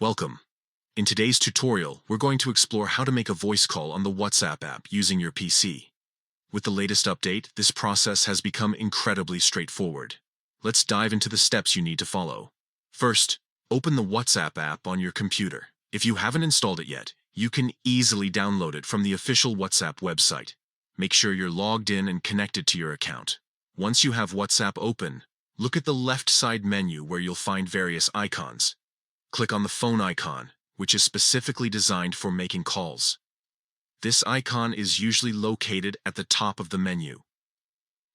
Welcome. In today's tutorial, we're going to explore how to make a voice call on the WhatsApp app using your PC. With the latest update, this process has become incredibly straightforward. Let's dive into the steps you need to follow. First, open the WhatsApp app on your computer. If you haven't installed it yet, you can easily download it from the official WhatsApp website. Make sure you're logged in and connected to your account. Once you have WhatsApp open, look at the left side menu where you'll find various icons. Click on the phone icon, which is specifically designed for making calls. This icon is usually located at the top of the menu.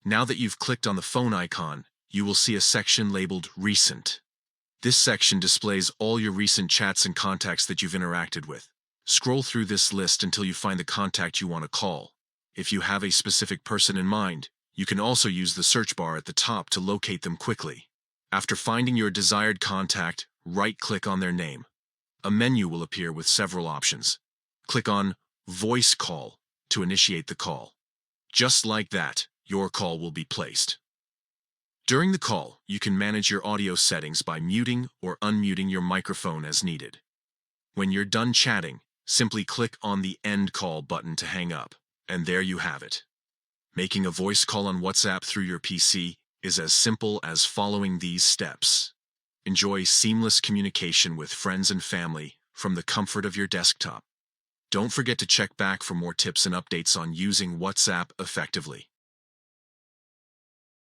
Now that you've clicked on the phone icon, you will see a section labeled Recent. This section displays all your recent chats and contacts that you've interacted with. Scroll through this list until you find the contact you want to call. If you have a specific person in mind, you can also use the search bar at the top to locate them quickly. After finding your desired contact, right-click on their name. A menu will appear with several options. Click on Voice Call to initiate the call. Just like that, your call will be placed. During the call, you can manage your audio settings by muting or unmuting your microphone as needed. When you're done chatting, simply click on the End Call button to hang up, and there you have it. Making a voice call on WhatsApp through your PC is as simple as following these steps. Enjoy seamless communication with friends and family from the comfort of your desktop. Don't forget to check back for more tips and updates on using WhatsApp effectively.